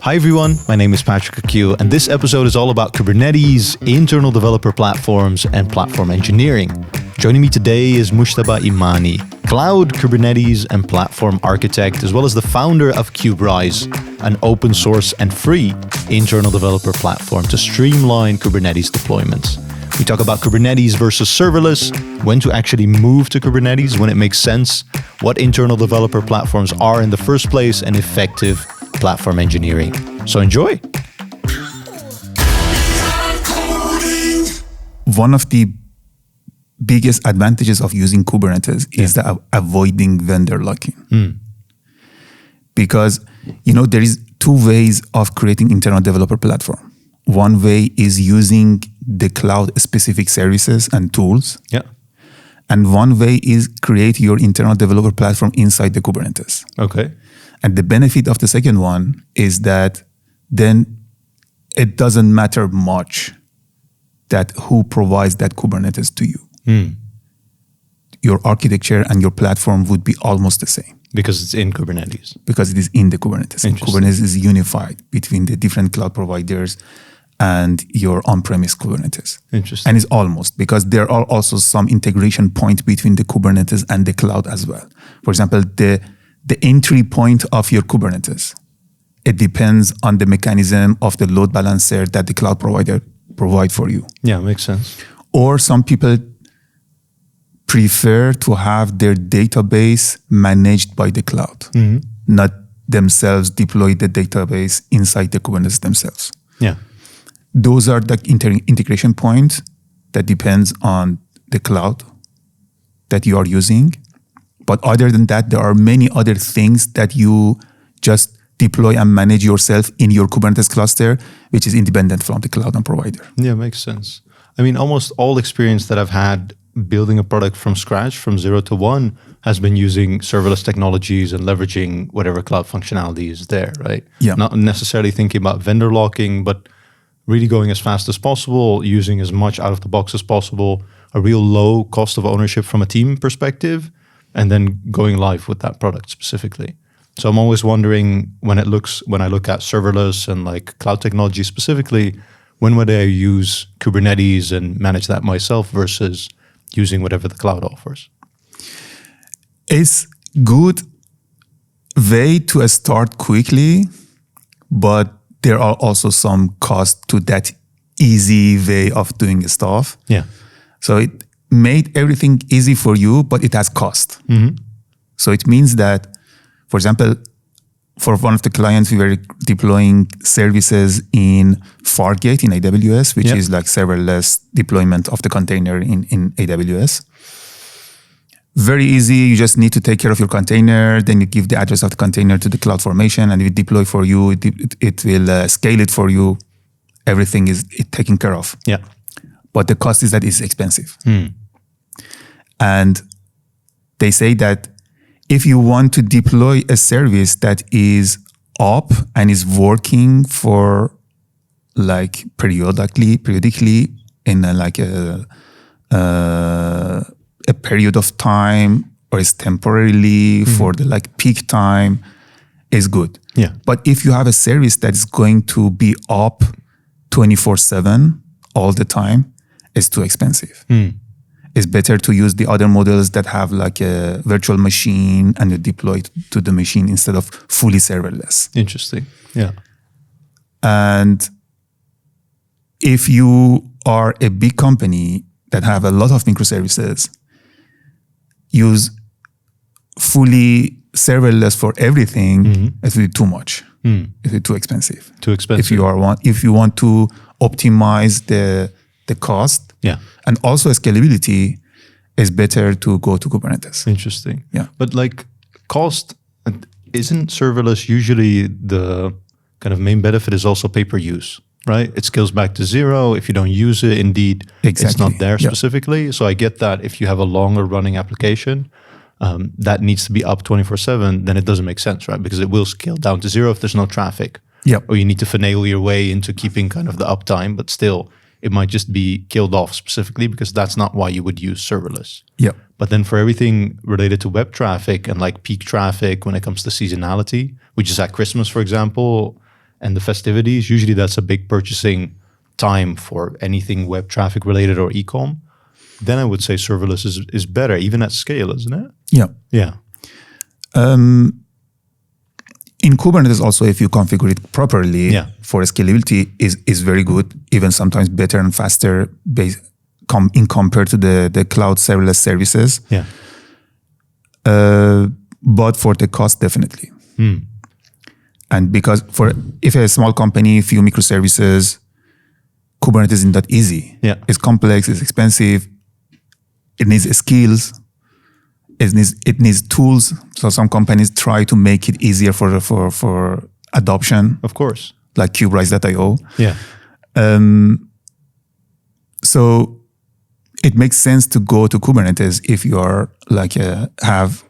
Hi everyone, my name is Patrick Akil, and this episode is all about Kubernetes, internal developer platforms, and platform engineering. Joining me today is Mojtaba Imani, cloud, Kubernetes, and platform architect, as well as the founder of Kuberise, an open source and free internal developer platform to streamline Kubernetes deployments. We talk about Kubernetes versus serverless, when to actually move to Kubernetes when it makes sense, what internal developer platforms are in the first place, and effective platform engineering. So enjoy. One of the biggest advantages of using Kubernetes is the avoiding vendor locking. Because, there is two ways of creating internal developer platform. One way is using the cloud specific services and tools. Yeah. And one way is create your internal developer platform inside the Kubernetes. Okay. And the benefit of the second one is that then it doesn't matter much that who provides that Kubernetes to you. Your architecture and your platform would be almost the same. Because it's in Kubernetes. Because it is in the Kubernetes. And Kubernetes is unified between the different cloud providers and your on-premise Kubernetes. Interesting. And it's almost, because there are also some integration points between the Kubernetes and the cloud as well. For example, the entry point of your Kubernetes, it depends on the mechanism of the load balancer that the cloud provider provide for you. Yeah, makes sense. Or some people prefer to have their database managed by the cloud, not themselves deploy the database inside the Kubernetes themselves. Yeah. Those are the integration points that depends on the cloud that you are using. But other than that, there are many other things that you just deploy and manage yourself in your Kubernetes cluster, which is independent from the cloud and provider. Yeah, makes sense. I mean, almost all experience that I've had building a product from scratch, from 0 to 1, has been using serverless technologies and leveraging whatever cloud functionality is there, right? Yeah. Not necessarily thinking about vendor locking, but really going as fast as possible, using as much out of the box as possible, a real low cost of ownership from a team perspective, and then going live with that product specifically. So I'm always wondering when I look at serverless and like cloud technology specifically, when would I use Kubernetes and manage that myself versus using whatever the cloud offers? It's good way to start quickly, but there are also some costs to that easy way of doing stuff. Yeah. So it made everything easy for you, but it has cost. So it means that, for example, for one of the clients, we were deploying services in Fargate in AWS, which is like serverless deployment of the container in AWS. Very easy. You just need to take care of your container. Then you give the address of the container to the CloudFormation and it will deploy for you. It will scale it for you. Everything is taken care of. Yeah. But the cost is that it's expensive. And they say that if you want to deploy a service that is up and is working for like periodically in a period of time, or is temporarily for the like peak time, is good. Yeah. But if you have a service that is going to be up 24/7 all the time, it's too expensive. It's better to use the other models that have like a virtual machine and you deploy it to the machine instead of fully serverless. Interesting. Yeah. And if you are a big company that have a lot of microservices, use fully serverless for everything, it will be too much. It will be too expensive. Too expensive. If you want to optimize the cost and also scalability, it's better to go to Kubernetes. Interesting. Yeah. But like cost, isn't serverless usually the kind of main benefit is also pay per use, right? It scales back to 0. If you don't use it, indeed, it's not there specifically. So I get that if you have a longer running application that needs to be up 24/7, then it doesn't make sense, right? Because it will scale down to 0 if there's no traffic. Or you need to finagle your way into keeping kind of the uptime, but still it might just be killed off specifically because that's not why you would use serverless. But then for everything related to web traffic and like peak traffic when it comes to seasonality, which is at Christmas, for example, and the festivities, usually that's a big purchasing time for anything web traffic related or e-com, then I would say serverless is better, even at scale, isn't it? Yeah. Yeah. In Kubernetes also, if you configure it properly Yeah. for scalability, is very good, even sometimes better and faster compared to the cloud serverless services. Yeah. But for the cost, definitely. And because if a small company, few microservices, Kubernetes isn't that easy. Yeah. It's complex, it's expensive, it needs skills, it needs tools. So some companies try to make it easier for adoption. Of course. Like Kuberise.io. Yeah. So it makes sense to go to Kubernetes if you are have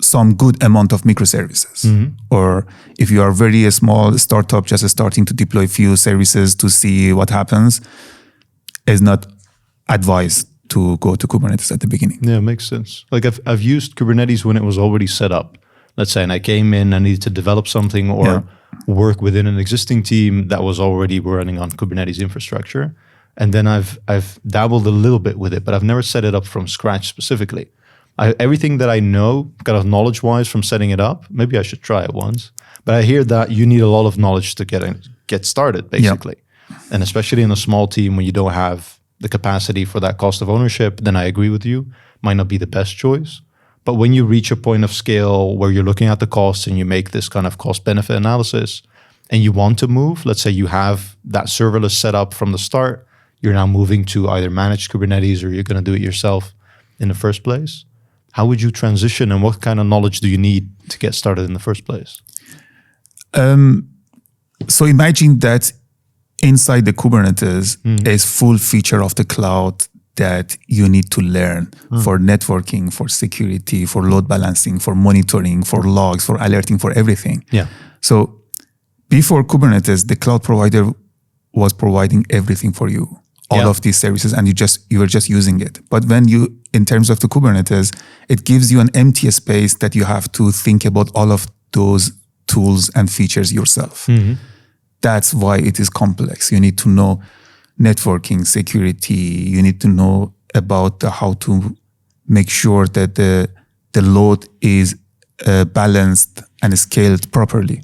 some good amount of microservices, or if you are very small startup just starting to deploy few services to see what happens, is not advised to go to Kubernetes at the beginning. Yeah, makes sense. Like I've used Kubernetes when it was already set up. Let's say, and I came in, I needed to develop something or work within an existing team that was already running on Kubernetes infrastructure. And then I've dabbled a little bit with it, but I've never set it up from scratch specifically. Everything that I know, kind of knowledge-wise from setting it up, maybe I should try it once. But I hear that you need a lot of knowledge to get started, basically. Yeah. And especially in a small team when you don't have the capacity for that cost of ownership, then I agree with you, might not be the best choice. But when you reach a point of scale where you're looking at the costs and you make this kind of cost-benefit analysis and you want to move, let's say you have that serverless set up from the start, you're now moving to either managed Kubernetes or you're going to do it yourself in the first place. How would you transition and what kind of knowledge do you need to get started in the first place? So imagine that inside the Kubernetes is full feature of the cloud that you need to learn for networking, for security, for load balancing, for monitoring, for logs, for alerting, for everything. Yeah. So before Kubernetes, the cloud provider was providing everything for you, all of these services, and you were just using it. But when in terms of the Kubernetes, it gives you an empty space that you have to think about all of those tools and features yourself. That's why it is complex. You need to know networking, security. You need to know about how to make sure that the load is balanced and scaled properly.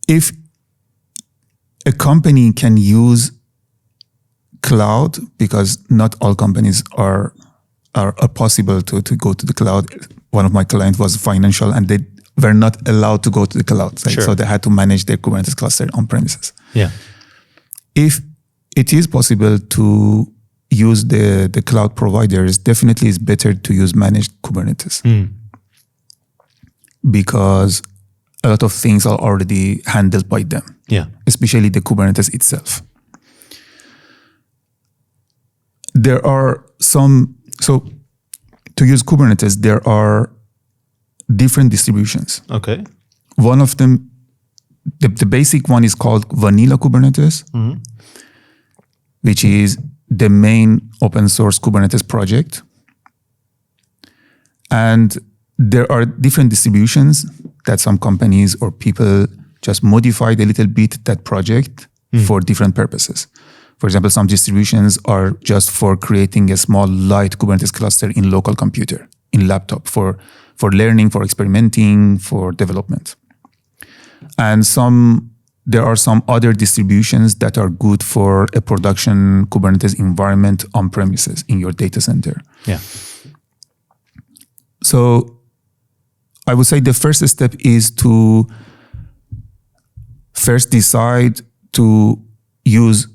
If a company can use cloud, because not all companies are possible to go to the cloud. One of my clients was financial and they were not allowed to go to the cloud. Right? Sure. So they had to manage their Kubernetes cluster on premises. Yeah. If it is possible to use the cloud providers, definitely it's better to use managed Kubernetes. Because a lot of things are already handled by them. Yeah. Especially the Kubernetes itself. There are so to use Kubernetes, there are different distributions. Okay. One of them, the basic one is called Vanilla Kubernetes, which is the main open source Kubernetes project. And there are different distributions that some companies or people just modified a little bit that project for different purposes. For example, some distributions are just for creating a small light Kubernetes cluster in local computer, in laptop, for learning, for experimenting, for development. And there are some other distributions that are good for a production Kubernetes environment on premises in your data center. Yeah. So I would say the first step is to first decide to use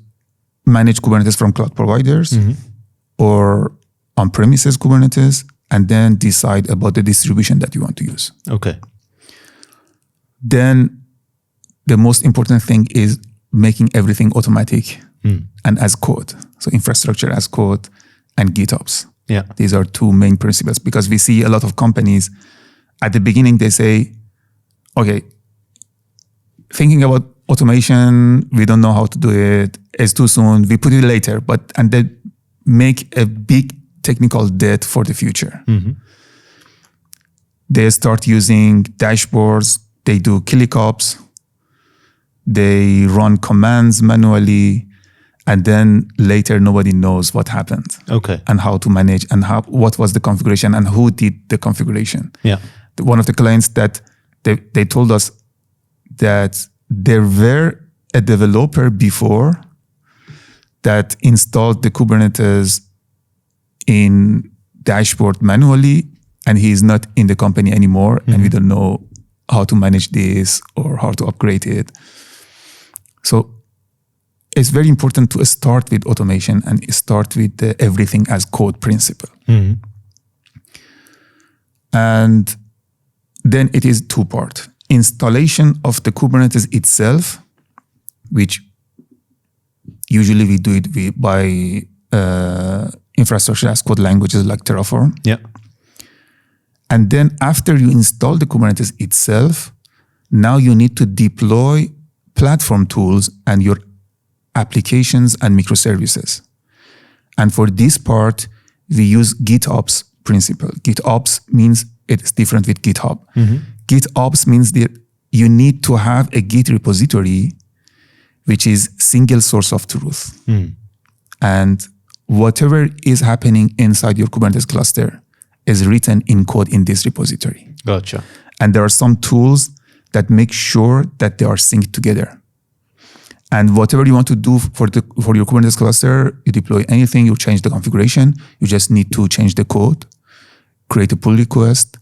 managed Kubernetes from cloud providers or on-premises Kubernetes, and then decide about the distribution that you want to use. Okay. Then the most important thing is making everything automatic and as code. So infrastructure as code and GitOps. Yeah. These are two main principles, because we see a lot of companies at the beginning, they say, okay, thinking about automation, we don't know how to do it. It's too soon. We put it later, and they make a big technical debt for the future. They start using dashboards. They do ClickOps. They run commands manually. And then later, nobody knows what happened. Okay. And how to manage and what was the configuration and who did the configuration. Yeah. One of the clients that they told us that there were a developer before that installed the Kubernetes in dashboard manually, and he is not in the company anymore, and we don't know how to manage this or how to upgrade it. So it's very important to start with automation and start with the everything as code principle. And then it is two-part. Installation of the Kubernetes itself, which usually we do it by infrastructure as code languages like Terraform. Yeah. And then after you install the Kubernetes itself, now you need to deploy platform tools and your applications and microservices. And for this part, we use GitOps principle. GitOps means it's different with GitHub. GitOps means that you need to have a Git repository, which is single source of truth. And whatever is happening inside your Kubernetes cluster is written in code in this repository. Gotcha. And there are some tools that make sure that they are synced together. And whatever you want to do for your Kubernetes cluster, you deploy anything, you change the configuration, you just need to change the code, create a pull request,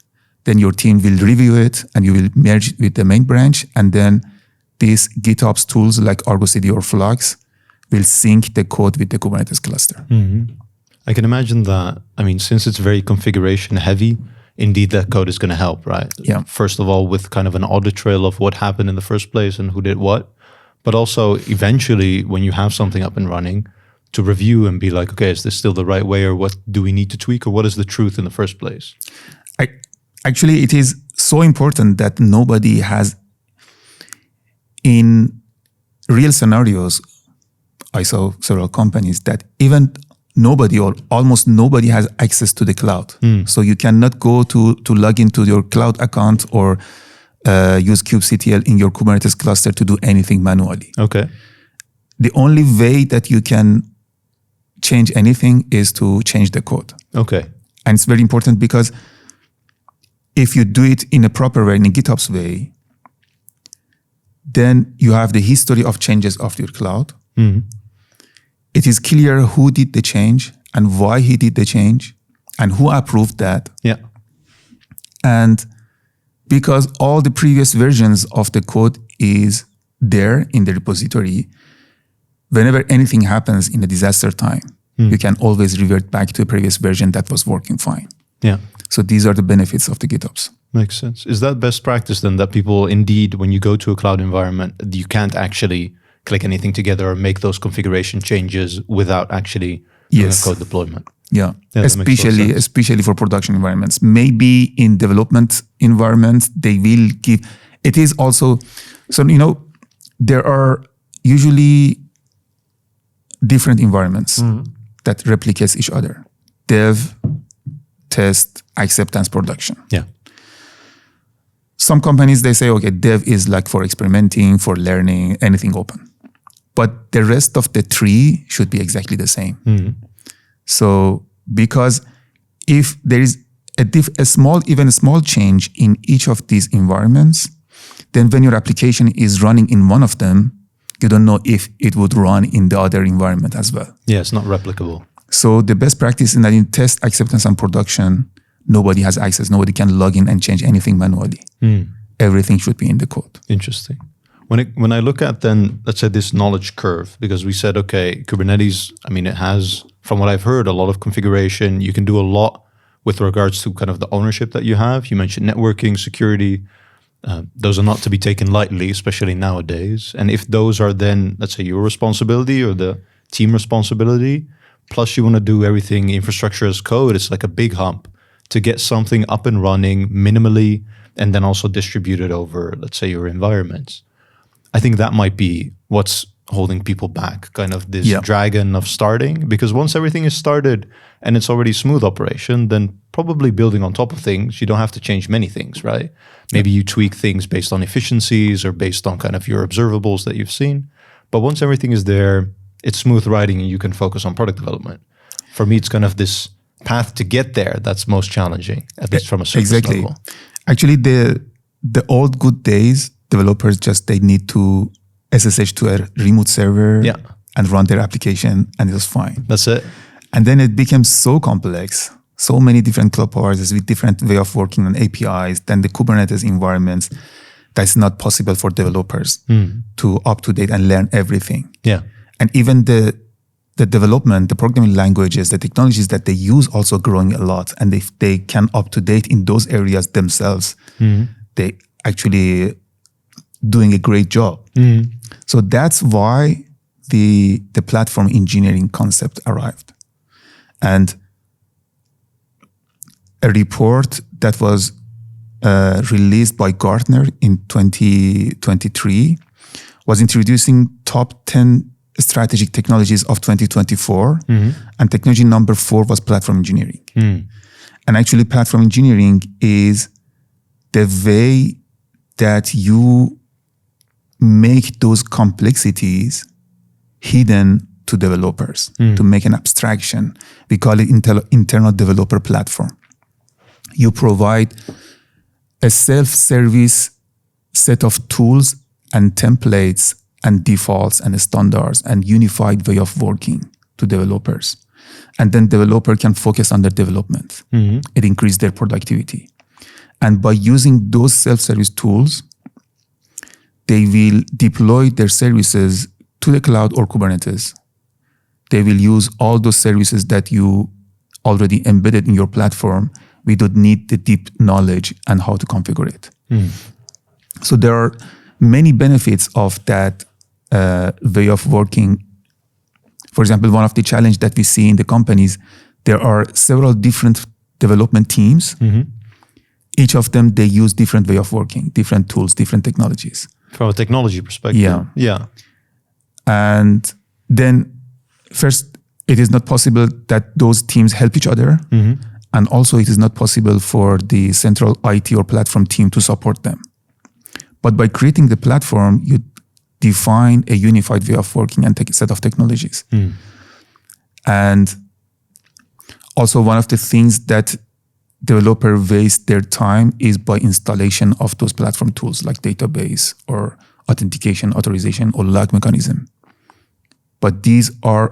then your team will review it and you will merge it with the main branch. And then these GitOps tools like Argo CD or Flux will sync the code with the Kubernetes cluster. I can imagine that, since it's very configuration heavy, indeed that code is going to help, right? Yeah. First of all, with kind of an audit trail of what happened in the first place and who did what, but also eventually when you have something up and running, to review and be like, okay, is this still the right way, or what do we need to tweak, or what is the truth in the first place? Actually, it is so important that nobody has, in real scenarios, I saw several companies that even nobody or almost nobody has access to the cloud. So you cannot go to log into your cloud account or use kubectl in your Kubernetes cluster to do anything manually. Okay. The only way that you can change anything is to change the code. Okay. And it's very important because if you do it in a proper way, in a GitOps way, then you have the history of changes of your cloud. It is clear who did the change and why he did the change and who approved that. Yeah. And because all the previous versions of the code is there in the repository, whenever anything happens in a disaster time, you can always revert back to a previous version that was working fine. Yeah. So these are the benefits of the GitOps. Makes sense. Is that best practice then, that people indeed, when you go to a cloud environment, you can't actually click anything together or make those configuration changes without actually doing a code deployment? Yeah, that makes total sense. especially for production environments. Maybe in development environments, they will give, it is also, so, there are usually different environments that replicates each other. Dev, test, acceptance, production. Yeah. Some companies, they say, okay, dev is like for experimenting, for learning, anything open. But the rest of the three should be exactly the same. So, because if there is a small change in each of these environments, then when your application is running in one of them, you don't know if it would run in the other environment as well. Yeah, it's not replicable. So the best practice is that in test, acceptance, and production, nobody has access. Nobody can log in and change anything manually. Everything should be in the code. Interesting. When I look at then, let's say this knowledge curve, because we said, okay, Kubernetes, it has, from what I've heard, a lot of configuration. You can do a lot with regards to kind of the ownership that you have. You mentioned networking, security. Those are not to be taken lightly, especially nowadays. And if those are then, let's say, your responsibility or the team responsibility, plus you want to do everything infrastructure as code, it's like a big hump to get something up and running minimally and then also distribute it over, let's say, your environments. I think that might be what's holding people back, kind of this Yeah. dragon of starting? Because once everything is started and it's already smooth operation, then probably building on top of things, you don't have to change many things, right? Maybe you tweak things based on efficiencies or based on kind of your observables that you've seen. But once everything is there, it's smooth riding and you can focus on product development. For me, it's kind of this path to get there that's most challenging, at least from a surface level. Actually, the old good days, developers they need to SSH to a remote server and run their application, and it was fine. That's it. And then it became so complex, so many different cloud providers with different way of working on APIs, then the Kubernetes environments, that's not possible for developers to up to date and learn everything. Yeah. And even the development, the programming languages, the technologies that they use also growing a lot. And if they can up to date in those areas themselves, they actually doing a great job. So that's why the platform engineering concept arrived. And a report that was released by Gartner in 2023 was introducing top 10 strategic technologies of 2024. And technology number 4 was platform engineering. And actually platform engineering is the way that you make those complexities hidden to developers, to make an abstraction. We call it internal developer platform. You provide a self-service set of tools and templates and defaults and standards and unified way of working to developers. And then developer can focus on their development. It increases their productivity. And by using those self-service tools, they will deploy their services to the cloud or Kubernetes. They will use all those services that you already embedded in your platform. We don't need the deep knowledge and how to configure it. So there are many benefits of that way of working. For example, one of the challenges that we see in the companies, there are several different development teams. Each of them, they use different way of working, different tools, different technologies. From a technology perspective. Yeah. And then first, it is not possible that those teams help each other. And also it is not possible for the central IT or platform team to support them. But by creating the platform, you define a unified way of working and a set of technologies. And also one of the things that developer waste their time is by installation of those platform tools like database or authentication, authorization, or log mechanism. But these are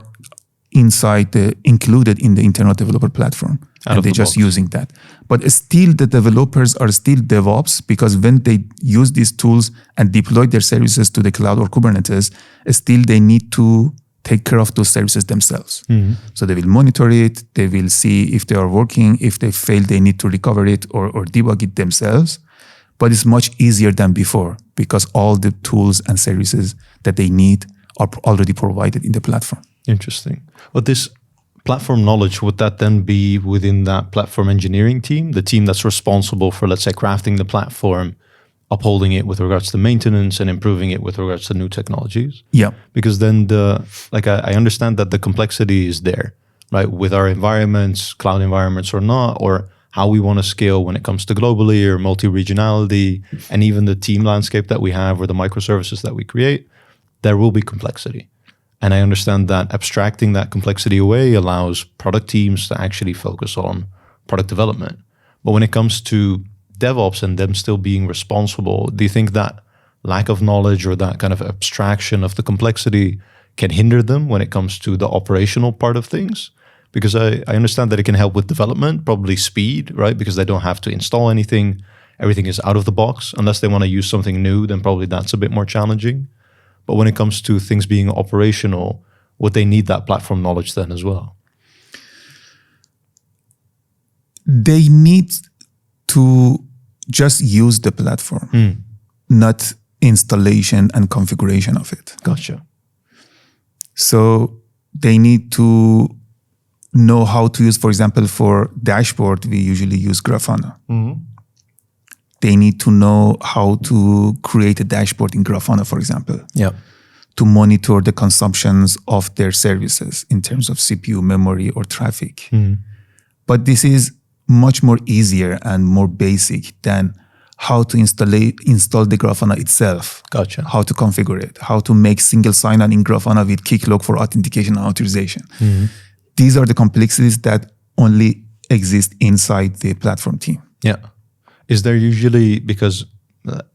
included in the internal developer platform, and they're just using that. But still, the developers are still DevOps, because when they use these tools and deploy their services to the cloud or Kubernetes, still they need to take care of those services themselves. So they will monitor it, they will see if they are working, if they fail, they need to recover it or debug it themselves. But it's much easier than before, because all the tools and services that they need are already provided in the platform. Interesting. But this platform knowledge, would that then be within that platform engineering team, the team that's responsible for, let's say, crafting the platform, upholding it with regards to maintenance and improving it with regards to new technologies? Yeah. Because then I understand that the complexity is there, right? With our environments, cloud environments or not, or how we want to scale when it comes to globally or multi-regionality, and even the team landscape that we have or the microservices that we create, there will be complexity. And I understand that abstracting that complexity away allows product teams to actually focus on product development. But when it comes to DevOps and them still being responsible, do you think that lack of knowledge or that kind of abstraction of the complexity can hinder them when it comes to the operational part of things? Because I understand that it can help with development, probably speed, right? Because they don't have to install anything. Everything is out of the box. Unless they want to use something new, then probably that's a bit more challenging. But when it comes to things being operational, would they need that platform knowledge then as well? They need to just use the platform, not installation and configuration of it. Gotcha. So they need to know how to use, for example, for dashboard, we usually use Grafana. They need to know how to create a dashboard in Grafana, for example. Yeah. to monitor the consumptions of their services in terms of CPU, memory, or traffic. But this is much more easier and more basic than how to install the Grafana itself. Gotcha. How to configure it, how to make single sign-on in Grafana with Keycloak for authentication and authorization. These are the complexities that only exist inside the platform team. Yeah. Is there usually, because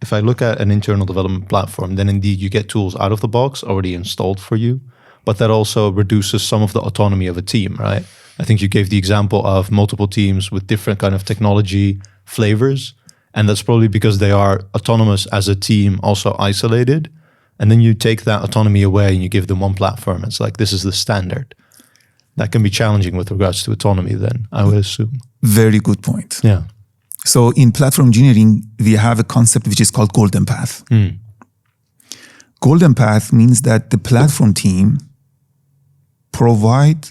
if I look at an internal development platform, then indeed you get tools out of the box already installed for you, but that also reduces some of the autonomy of a team, right? I think you gave the example of multiple teams with different kind of technology flavors, and that's probably because they are autonomous as a team, also isolated. And then you take that autonomy away and you give them one platform. It's like, this is the standard. That can be challenging with regards to autonomy then, I would assume. Very good point. Yeah. So in platform engineering, we have a concept which is called golden path. Golden path means that the platform team provide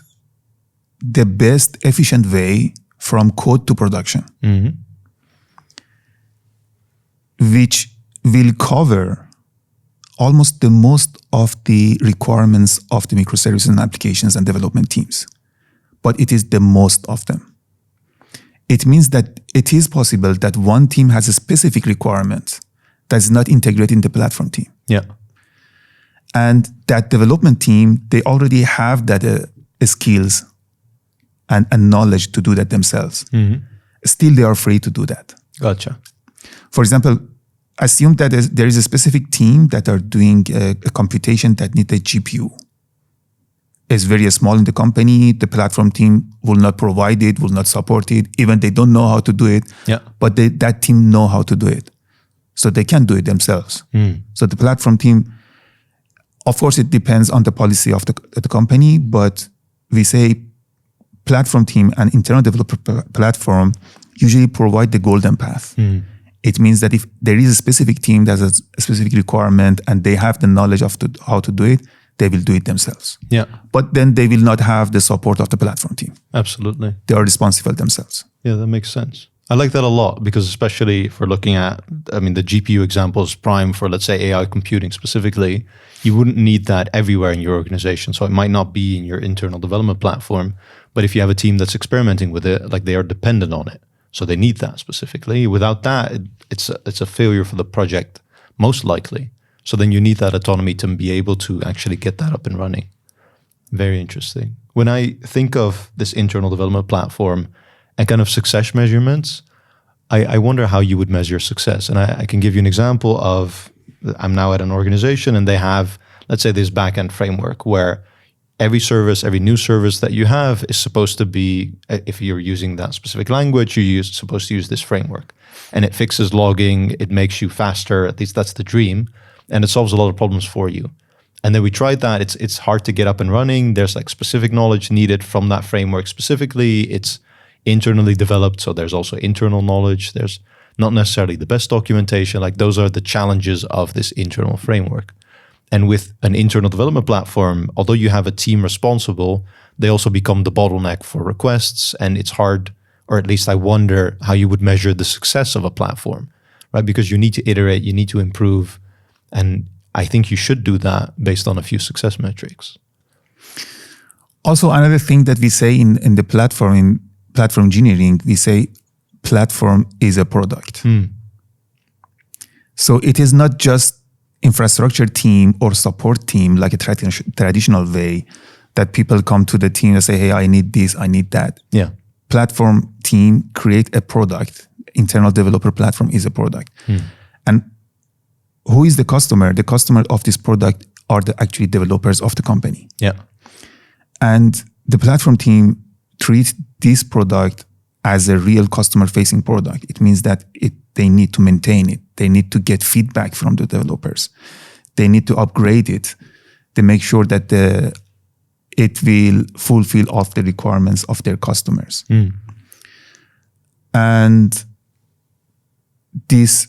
the best efficient way from code to production, which will cover almost the most of the requirements of the microservices and applications and development teams. But it is the most of them. It means that it is possible that one team has a specific requirement that is not integrated in the platform team. Yeah. And that development team, they already have that skills and knowledge to do that themselves. Still, they are free to do that. Gotcha. For example, assume that there is a specific team that are doing a computation that needs a GPU. It's very small in the company. The platform team will not provide it, will not support it. Even they don't know how to do it. Yeah. But that team know how to do it. So they can do it themselves. So the platform team, of course, it depends on the policy of the company, but we say platform team and internal developer platform usually provide the golden path. It means that if there is a specific team that has a specific requirement and they have the knowledge of how to do it, they will do it themselves. Yeah. But then they will not have the support of the platform team. Absolutely. They are responsible themselves. Yeah, that makes sense. I like that a lot because especially if we're looking at, the GPU example is prime for, let's say, AI computing specifically. You wouldn't need that everywhere in your organization. So it might not be in your internal development platform, but if you have a team that's experimenting with it, like they are dependent on it. So they need that specifically. Without that, it's a failure for the project, most likely. So then you need that autonomy to be able to actually get that up and running. Very interesting. When I think of this internal development platform and kind of success measurements, I wonder how you would measure success. And I can give you an example of, I'm now at an organization and they have, let's say, this backend framework where every service, every new service that you have is supposed to be, if you're using that specific language, you're supposed to use this framework. And it fixes logging, it makes you faster, at least that's the dream. And it solves a lot of problems for you. And then we tried that. It's hard to get up and running. There's like specific knowledge needed from that framework specifically. It's internally developed, so there's also internal knowledge. There's not necessarily the best documentation. Like those are the challenges of this internal framework. And with an internal development platform, although you have a team responsible, they also become the bottleneck for requests. And it's hard, or at least I wonder how you would measure the success of a platform, right? Because you need to iterate, you need to improve. And I think you should do that based on a few success metrics. Also, another thing that we say in the platform, in platform engineering, we say platform is a product. So it is not just infrastructure team or support team like a traditional way that people come to the team and say, hey, I need this, I need that. Yeah. Platform team create a product. Internal developer platform is a product. And who is the customer? The customer of this product are the actually developers of the company. Yeah. And the platform team treats this product as a real customer-facing product. It means that they need to maintain it. They need to get feedback from the developers. They need to upgrade it to make sure that it will fulfill all of the requirements of their customers. And this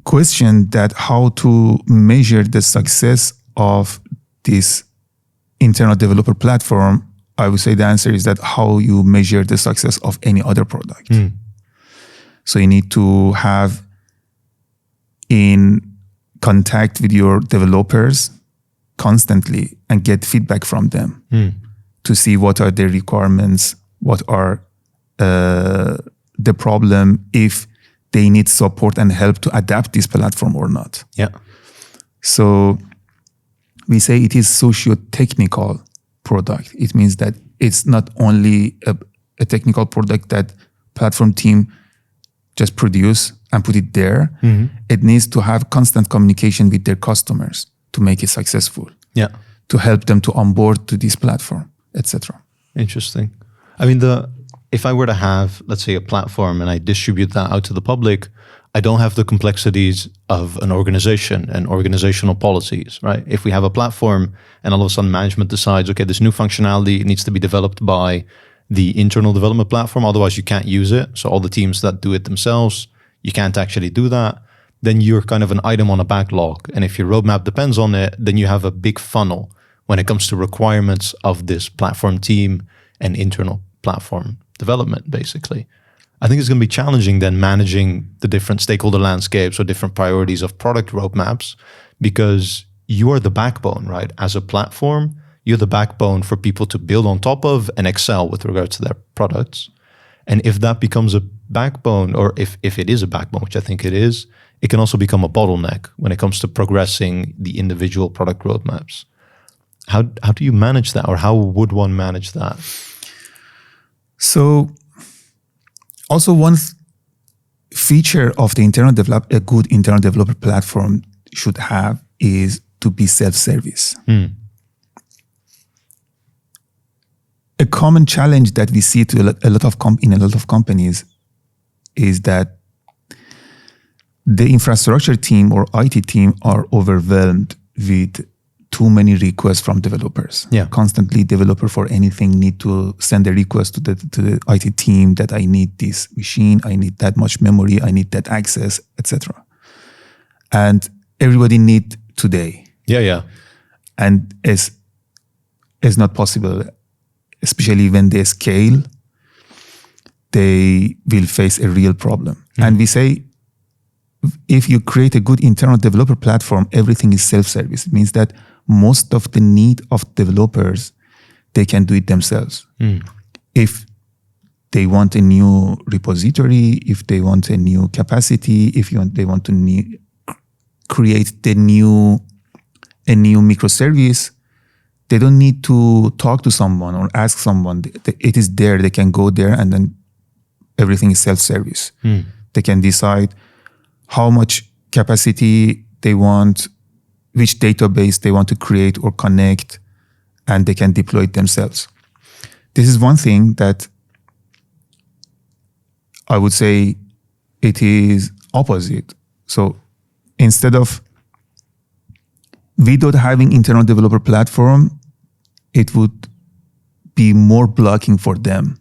question that how to measure the success of this internal developer platform, I would say the answer is that how you measure the success of any other product. So you need to have in contact with your developers constantly and get feedback from them to see what are their requirements, what are the problem, if they need support and help to adapt this platform or not. Yeah. So we say it is socio-technical product. It means that it's not only a technical product that platform team just produce and put it there. It needs to have constant communication with their customers to make it successful. Yeah. To help them to onboard to this platform, etc. Interesting. I mean, if I were to have, let's say, a platform and I distribute that out to the public, I don't have the complexities of an organization and organizational policies, right? If we have a platform and all of a sudden management decides, okay, this new functionality needs to be developed by the internal development platform, otherwise you can't use it. So all the teams that do it themselves, you can't actually do that. Then you're kind of an item on a backlog. And if your roadmap depends on it, then you have a big funnel when it comes to requirements of this platform team and internal platform development, basically. I think it's going to be challenging then managing the different stakeholder landscapes or different priorities of product roadmaps, because you are the backbone, right? As a platform, you're the backbone for people to build on top of and excel with regards to their products. And if that becomes a backbone, or if it is a backbone, which I think it is, it can also become a bottleneck when it comes to progressing the individual product roadmaps. How do you manage that, or how would one manage that? So also one feature of the a good internal developer platform should have is to be self-service. A common challenge that we see in a lot of companies is that the infrastructure team or IT team are overwhelmed with too many requests from developers. Yeah. Constantly, developer for anything need to send a request to the IT team that I need this machine, I need that much memory, I need that access, etc. And everybody need today. Yeah. And it's not possible, especially when they scale, they will face a real problem. And we say, if you create a good internal developer platform, everything is self-service. It means that most of the need of developers, they can do it themselves. If they want a new repository, if they want a new capacity, they want to create a new microservice, they don't need to talk to someone or ask someone. It is there. They can go there, and then everything is self-service. They can decide how much capacity they want, which database they want to create or connect, and they can deploy it themselves. This is one thing that I would say it is opposite. So instead of without having internal developer platform, it would be more blocking for them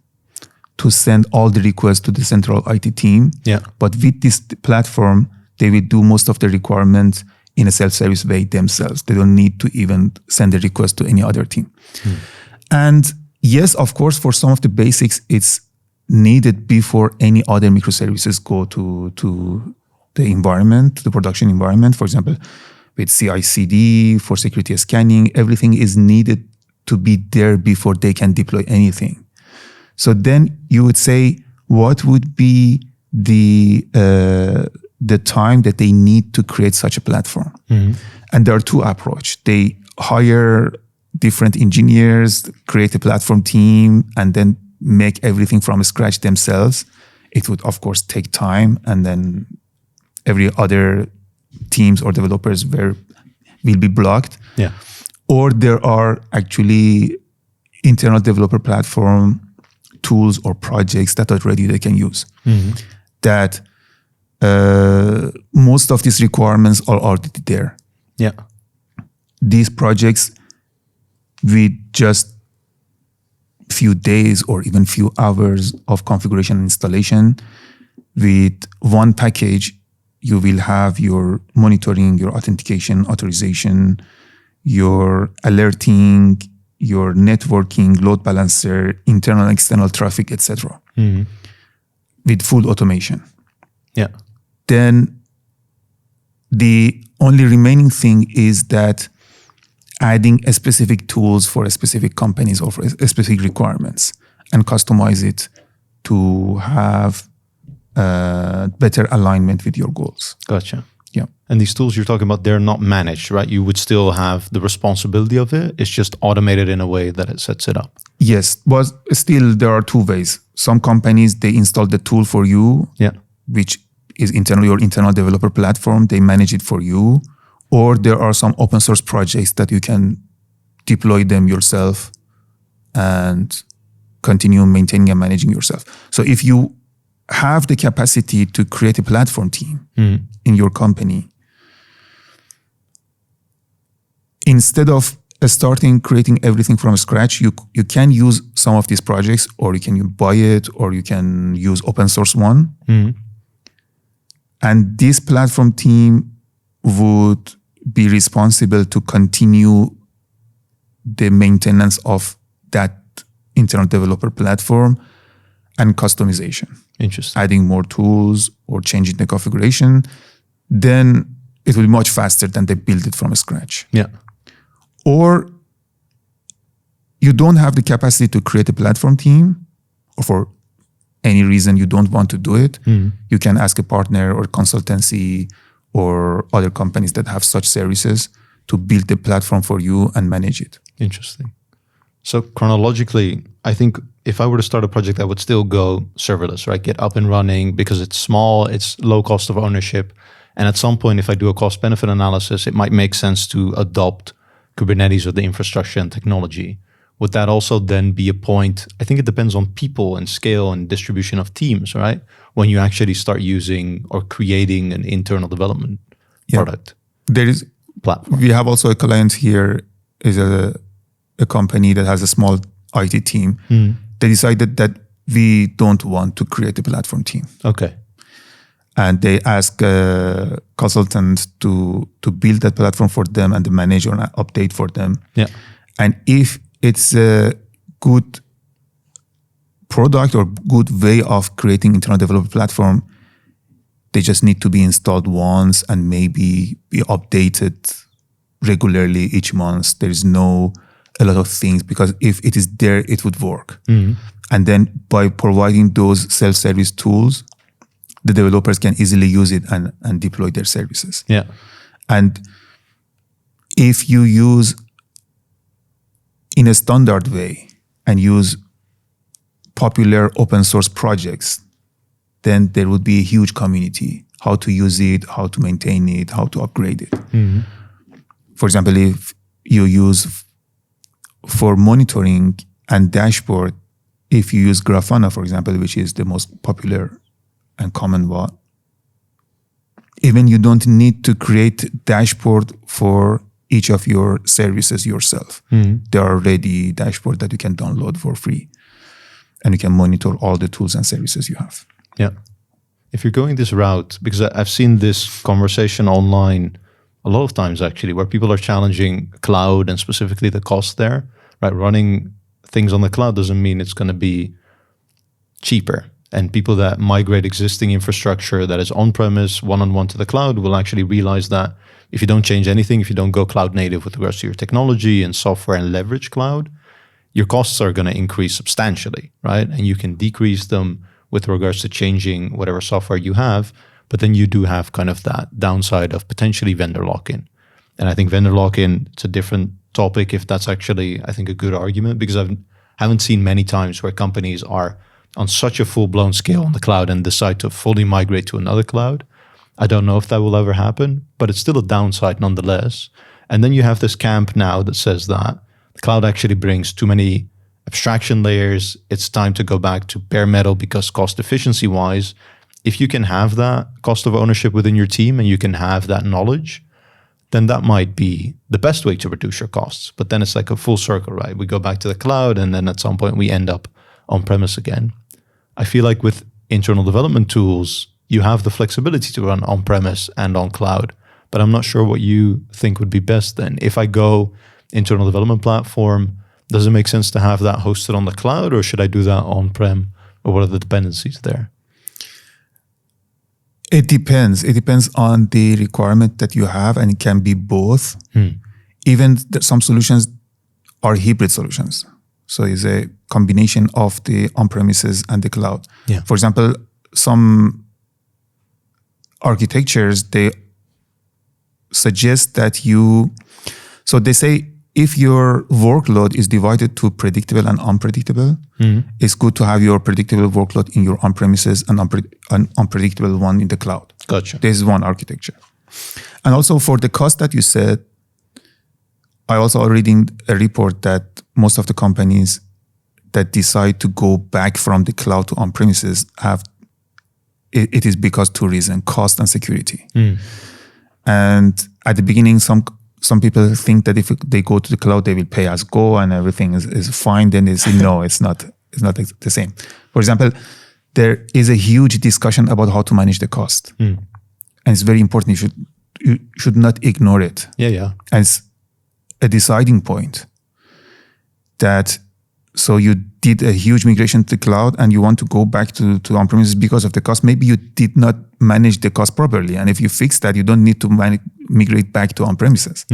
to send all the requests to the central IT team. Yeah. But with this platform, they will do most of the requirements in a self-service way themselves. They don't need to even send a request to any other team. And yes, of course, for some of the basics, it's needed before any other microservices go to the environment, the production environment. For example, with CI/CD, for security scanning, everything is needed to be there before they can deploy anything. So then you would say, what would be the time that they need to create such a platform? And there are two approaches. They hire different engineers, create a platform team, and then make everything from scratch themselves. It would, of course, take time, and then every other teams or developers will be blocked. Yeah. Or there are actually internal developer platform tools or projects that already they can use. That most of these requirements are already there. Yeah. These projects, with just few days or even few hours of configuration and installation, with one package, you will have your monitoring, your authentication, authorization, your alerting, your networking, load balancer, internal, external traffic, etc. With full automation. Yeah. Then the only remaining thing is that adding a specific tools for a specific companies or for a specific requirements and customize it to have better alignment with your goals. Gotcha. Yeah. And these tools you're talking about, they're not managed, right? You would still have the responsibility of it. It's just automated in a way that it sets it up. Yes, but still there are two ways. Some companies, they install the tool for you, which is your internal developer platform. They manage it for you. Or there are some open source projects that you can deploy them yourself and continue maintaining and managing yourself. So if you have the capacity to create a platform team in your company, instead of starting creating everything from scratch, you can use some of these projects, or you can buy it, or you can use open source one. And this platform team would be responsible to continue the maintenance of that internal developer platform and customization. Interesting. Adding more tools or changing the configuration, then it will be much faster than they build it from scratch. Yeah. Or you don't have the capacity to create a platform team, or for any reason you don't want to do it, you can ask a partner or consultancy or other companies that have such services to build the platform for you and manage it. Interesting. So chronologically, I think if I were to start a project, I would still go serverless, right? Get up and running because it's small, it's low cost of ownership. And at some point, if I do a cost benefit analysis, it might make sense to adopt Kubernetes or the infrastructure and technology. Would that also then be a point? I think it depends on people and scale and distribution of teams, right? When you actually start using or creating an internal development product. There is platform. We have also a client here, is a company that has a small IT team. They decided that we don't want to create a platform team. Okay. And they ask a consultant to build that platform for them and manage or update for them. Yeah. And if it's a good product or good way of creating internal developer platform, they just need to be installed once and maybe be updated regularly each month. There is no a lot of things, because if it is there, it would work. And then by providing those self-service tools, the developers can easily use it and deploy their services. Yeah. And if you use in a standard way and use popular open source projects, then there would be a huge community, how to use it, how to maintain it, how to upgrade it. For example, if you use for monitoring and dashboard, if you use Grafana, for example, which is the most popular and common one, even you don't need to create dashboard for each of your services yourself. There are already dashboard that you can download for free, and you can monitor all the tools and services you have. Yeah. If you're going this route, because I've seen this conversation online a lot of times actually, where people are challenging cloud and specifically the cost there, right? Running things on the cloud doesn't mean it's going to be cheaper. And people that migrate existing infrastructure that is on-premise one-on-one to the cloud will actually realize that if you don't change anything, if you don't go cloud native with regards to your technology and software and leverage cloud, your costs are going to increase substantially, right? And you can decrease them with regards to changing whatever software you have, but then you do have kind of that downside of potentially vendor lock-in. And I think vendor lock-in, it's a different topic if that's actually, I think, a good argument, because I haven't seen many times where companies are on such a full-blown scale on the cloud and decide to fully migrate to another cloud. I don't know if that will ever happen, but it's still a downside nonetheless. And then you have this camp now that says that the cloud actually brings too many abstraction layers. It's time to go back to bare metal because cost efficiency wise, if you can have that cost of ownership within your team and you can have that knowledge, then that might be the best way to reduce your costs. But then it's like a full circle, right? We go back to the cloud and then at some point we end up on-premise again. I feel like with internal development tools, you have the flexibility to run on-premise and on cloud, but I'm not sure what you think would be best then. If I go internal development platform, does it make sense to have that hosted on the cloud, or should I do that on-prem, or what are the dependencies there? It depends. It depends on the requirement that you have, and it can be both. Even some solutions are hybrid solutions. So it's a combination of the on-premises and the cloud. Yeah. For example, some architectures, they suggest that so they say if your workload is divided to predictable and unpredictable, it's good to have your predictable workload in your on-premises and unpredictable one in the cloud. Gotcha. This is one architecture. And also for the cost that you said, I also reading a report that most of the companies that decide to go back from the cloud to on-premises it is because two reasons, cost and security. And at the beginning, some people think that if they go to the cloud, they will pay as go and everything is fine. Then they say, no, it's not the same. For example, there is a huge discussion about how to manage the cost. And it's very important. You should not ignore it. Yeah. As a deciding point that, so you did a huge migration to the cloud and you want to go back to on-premises because of the cost. Maybe you did not manage the cost properly. And if you fix that, you don't need to migrate back to on-premises.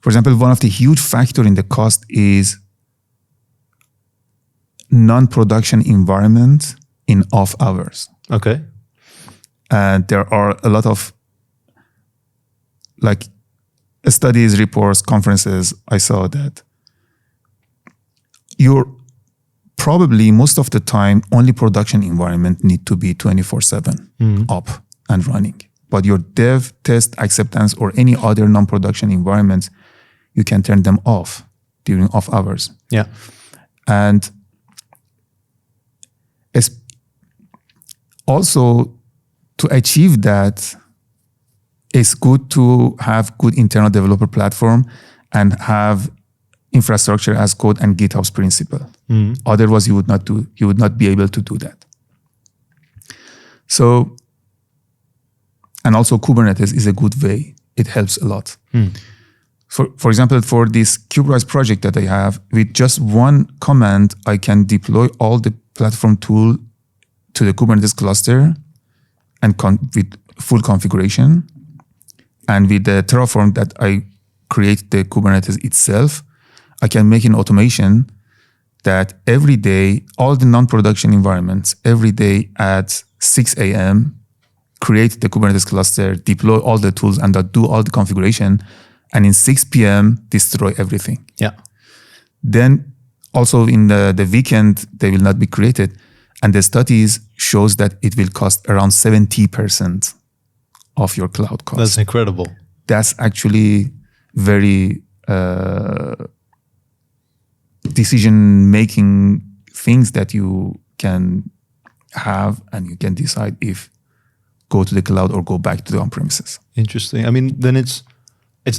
For example, one of the huge factor in the cost is non-production environment in off hours. Okay. And there are a lot of studies, reports, conferences. I saw that you're probably most of the time only production environment need to be 24/7 up and running. But your dev, test, acceptance, or any other non-production environments, you can turn them off during off hours. Yeah. And also to achieve that, it's good to have good internal developer platform and have infrastructure as code and GitHub's principle. Otherwise, you would not be able to do that. So, and also Kubernetes is a good way. It helps a lot. For example, for this Kuberise project that I have, with just one command, I can deploy all the platform tool to the Kubernetes cluster and with full configuration. And with the Terraform that I create the Kubernetes itself, I can make an automation that every day, all the non-production environments, every day at 6 a.m., create the Kubernetes cluster, deploy all the tools, and do all the configuration. And in 6 p.m., destroy everything. Yeah. Then also in the weekend, they will not be created. And the studies shows that it will cost around 70% of your cloud cost. That's incredible. That's actually very decision-making things that you can have, and you can decide if go to the cloud or go back to the on-premises. Interesting. I mean, then it's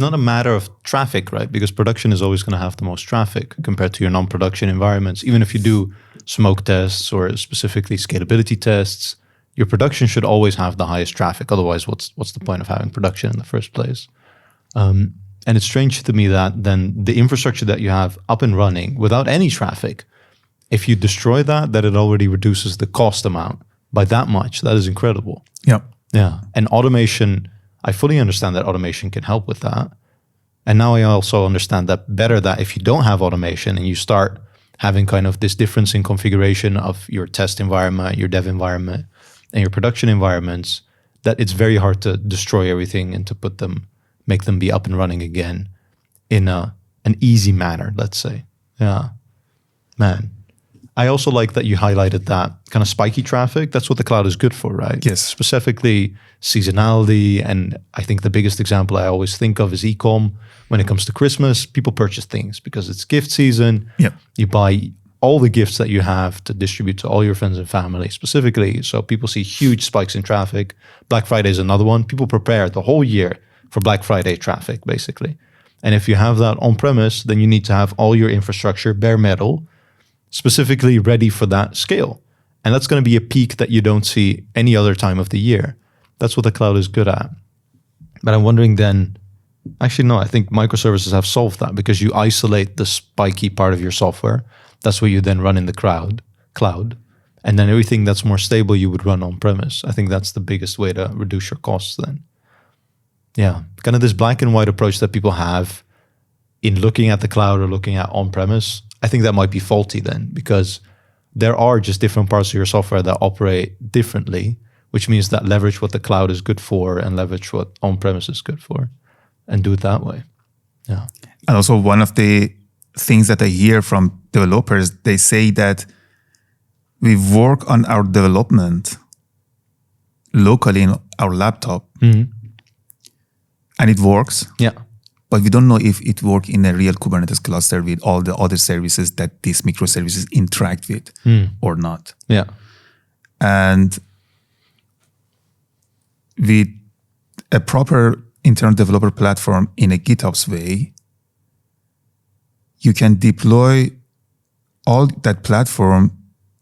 not a matter of traffic, right? Because production is always going to have the most traffic compared to your non-production environments. Even if you do smoke tests or specifically scalability tests, your production should always have the highest traffic. Otherwise, what's the point of having production in the first place? And it's strange to me that then the infrastructure that you have up and running without any traffic, if you destroy that it already reduces the cost amount by that much. That is incredible. Yeah. Yeah. And automation, I fully understand that automation can help with that. And now I also understand that better, that if you don't have automation and you start having kind of this difference in configuration of your test environment, your dev environment, and your production environments, that it's very hard to destroy everything and to make them be up and running again in an easy manner, let's say. Yeah, man. I also like that you highlighted that kind of spiky traffic. That's what the cloud is good for, right? Yes. Specifically seasonality. And I think the biggest example I always think of is e-com. When it comes to Christmas, people purchase things because it's gift season. Yep. You buy all the gifts that you have to distribute to all your friends and family specifically. So people see huge spikes in traffic. Black Friday is another one. People prepare the whole year for Black Friday traffic, basically. And if you have that on-premise, then you need to have all your infrastructure, bare metal, specifically ready for that scale. And that's going to be a peak that you don't see any other time of the year. That's what the cloud is good at. But I'm wondering then, actually, no, I think microservices have solved that because you isolate the spiky part of your software. That's what you then run in the cloud. And then everything that's more stable, you would run on-premise. I think that's the biggest way to reduce your costs then. Yeah, kind of this black and white approach that people have in looking at the cloud or looking at on-premise, I think that might be faulty then, because there are just different parts of your software that operate differently, which means that leverage what the cloud is good for and leverage what on-premise is good for and do it that way. Yeah. And also one of the things that I hear from developers, they say that we work on our development locally in our laptop and it works. Yeah. But we don't know if it works in a real Kubernetes cluster with all the other services that these microservices interact with or not. Yeah. And with a proper internal developer platform in a GitOps way, you can deploy all that platform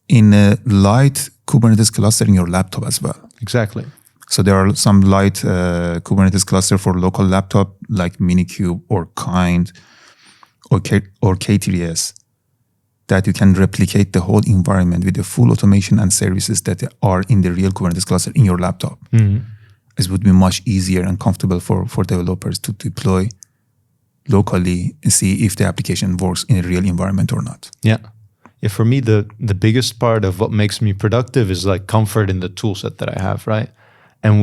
in a light Kubernetes cluster in your laptop as well. Exactly. So there are some light Kubernetes cluster for local laptop like Minikube or Kind or K3s that you can replicate the whole environment with the full automation and services that are in the real Kubernetes cluster in your laptop. It would be much easier and comfortable for developers to deploy locally and see if the application works in a real environment or not. Yeah. Yeah, for me, the biggest part of what makes me productive is like comfort in the tool set that I have, right? And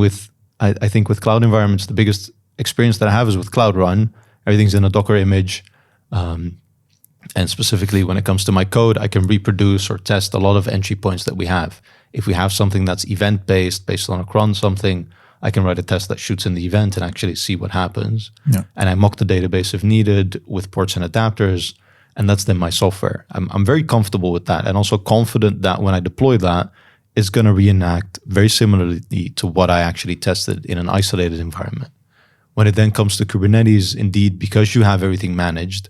I think with cloud environments, the biggest experience that I have is with Cloud Run. Everything's in a Docker image. And specifically when it comes to my code, I can reproduce or test a lot of entry points that we have. If we have something that's event-based, based on a cron something, I can write a test that shoots in the event and actually see what happens. Yeah. And I mock the database if needed with ports and adapters. And that's then my software. I'm very comfortable with that and also confident that when I deploy that, it's going to reenact very similarly to what I actually tested in an isolated environment. When it then comes to Kubernetes, indeed, because you have everything managed,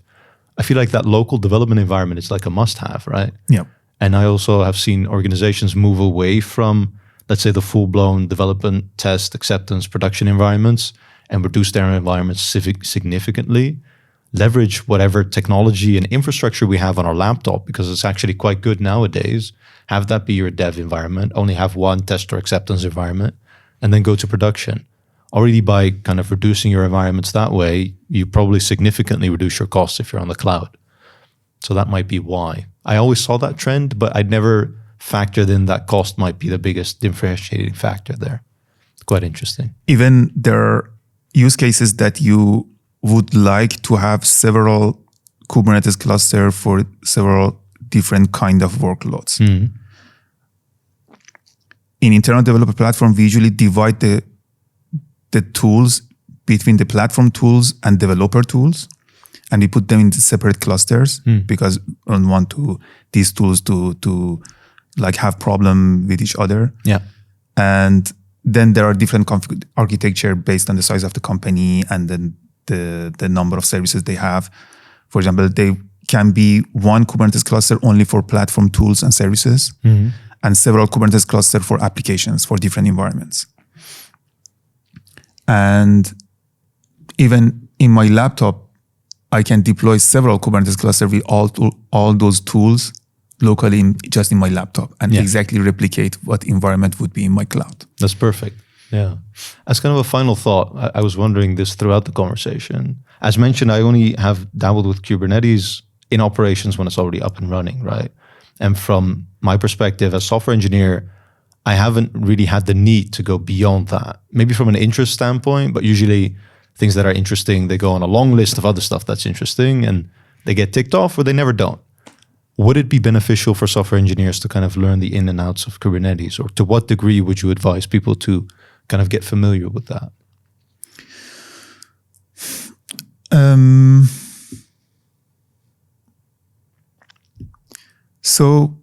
I feel like that local development environment is like a must-have, right? Yeah. And I also have seen organizations move away from, let's say, the full-blown development, test, acceptance, production environments and reduce their environments significantly. Leverage whatever technology and infrastructure we have on our laptop, because it's actually quite good nowadays. Have that be your dev environment, only have one test or acceptance environment, and then go to production. Already by kind of reducing your environments that way, you probably significantly reduce your costs if you're on the cloud. So that might be why. I always saw that trend, but I'd never factored in that cost might be the biggest differentiating factor there. It's quite interesting. Even there are use cases that you would like to have several Kubernetes cluster for several different kind of workloads. In internal developer platform, we usually divide the tools between the platform tools and developer tools, and we put them into separate clusters because we don't want these tools to like have problem with each other. Yeah. And then there are different architecture based on the size of the company and then the number of services they have. For example, they can be one Kubernetes cluster only for platform tools and services and several Kubernetes cluster for applications for different environments. And even in my laptop, I can deploy several Kubernetes clusters with all those tools locally just in my laptop and exactly replicate what environment would be in my cloud. That's perfect. Yeah. As kind of a final thought, I was wondering this throughout the conversation. As mentioned, I only have dabbled with Kubernetes in operations when it's already up and running, right? And from my perspective as software engineer, I haven't really had the need to go beyond that. Maybe from an interest standpoint, but usually things that are interesting, they go on a long list of other stuff that's interesting and they get ticked off or they never don't. Would it be beneficial for software engineers to kind of learn the in and outs of Kubernetes, or to what degree would you advise people to kind of get familiar with that? So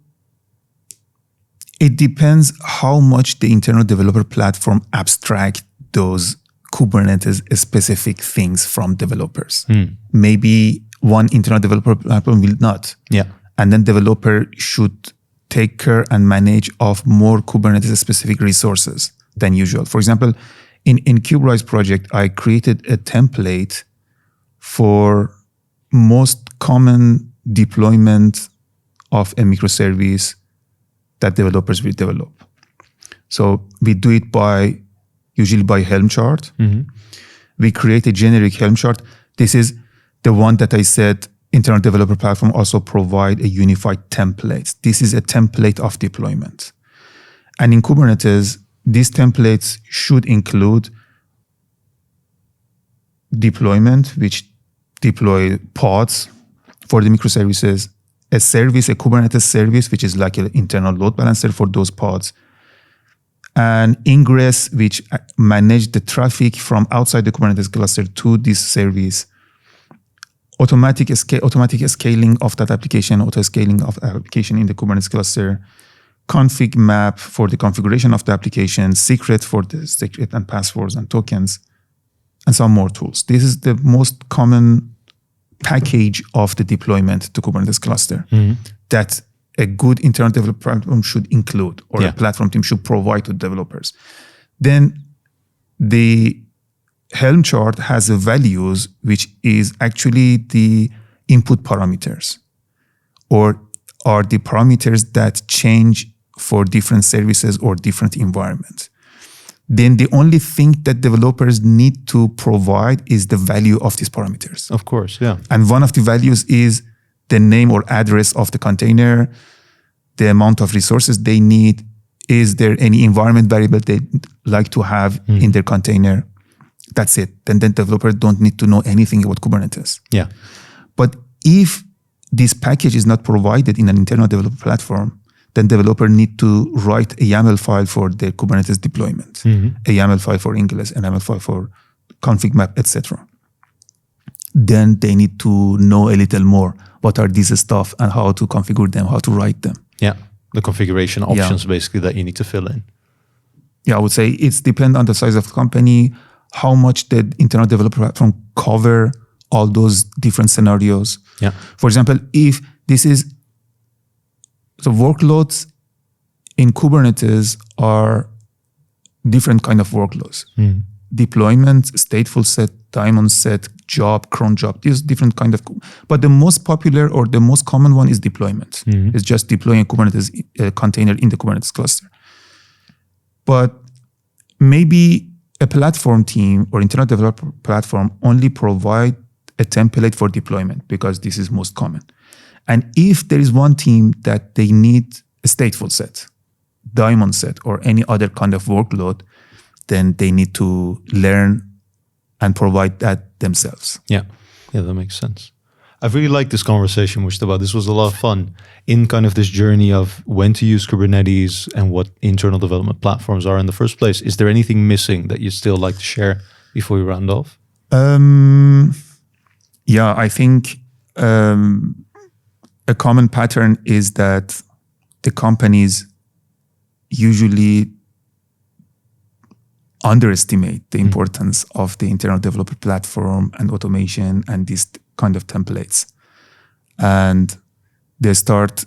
it depends how much the internal developer platform abstract those Kubernetes specific things from developers. Maybe one internal developer platform will not. Yeah. And then developer should take care and manage of more Kubernetes specific resources than usual. For example, in Kuberise project, I created a template for most common deployment of a microservice that developers will develop. So we do it usually by Helm chart. We create a generic Helm chart. This is the one that I said internal developer platform also provide a unified template. This is a template of deployment. And in Kubernetes, these templates should include deployment, which deploy pods for the microservices, a Kubernetes service, which is like an internal load balancer for those pods, and ingress, which manage the traffic from outside the Kubernetes cluster to this service, automatic scaling of that application, auto-scaling of application in the Kubernetes cluster, config map for the configuration of the application, secret for the secret and passwords and tokens, and some more tools. This is the most common package of the deployment to Kubernetes cluster that a good internal developer platform should include, or a platform team should provide to developers. Then the Helm chart has a values, which is actually the input parameters, or are the parameters that change for different services or different environments. Then the only thing that developers need to provide is the value of these parameters. Of course, yeah. And one of the values is the name or address of the container, the amount of resources they need, is there any environment variable they like to have in their container. That's it. Then the developer don't need to know anything about Kubernetes. Yeah. But if this package is not provided in an internal developer platform, then developer need to write a YAML file for the Kubernetes deployment, a YAML file for ingress, a YAML file for config map, etc. Then they need to know a little more. What are these stuff and how to configure them, how to write them. Yeah, the configuration options basically that you need to fill in. Yeah, I would say it's depend on the size of the company, how much the internal developer platform cover all those different scenarios. Yeah. For example, if this is the workloads in Kubernetes are different kind of workloads. Deployment, stateful set, daemon set, job, cron job, these different kind of, but the most popular or the most common one is deployment. It's just deploying a Kubernetes container in the Kubernetes cluster. But maybe a platform team or internal developer platform only provide a template for deployment because this is most common. And if there is one team that they need a stateful set, daemon set, or any other kind of workload, then they need to learn and provide that themselves. Yeah, that makes sense. I've really liked this conversation, Mojtaba. This was a lot of fun in kind of this journey of when to use Kubernetes and what internal development platforms are in the first place. Is there anything missing that you'd still like to share before we round off? Yeah, I think a common pattern is that the companies usually underestimate the importance of the internal developer platform and automation and these kind of templates. And they start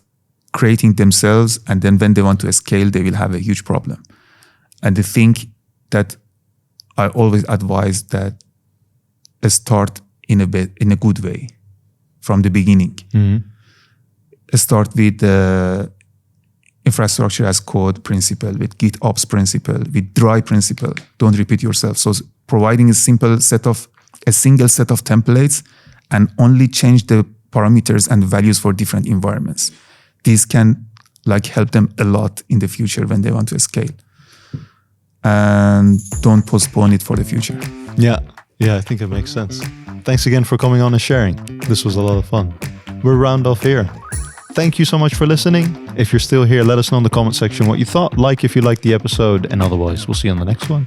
creating themselves, and then when they want to scale, they will have a huge problem. And the thing that I always advise that start in a good way from the beginning. Start with the infrastructure as code principle, with GitOps principle, with dry principle. Don't repeat yourself. So providing a single set of templates and only change the parameters and values for different environments. This can help them a lot in the future when they want to scale. And don't postpone it for the future. Yeah, I think it makes sense. Thanks again for coming on and sharing. This was a lot of fun. We'll round off here. Thank you so much for listening. If you're still here, let us know in the comment section what you thought. Like if you liked the episode, and otherwise, we'll see you on the next one.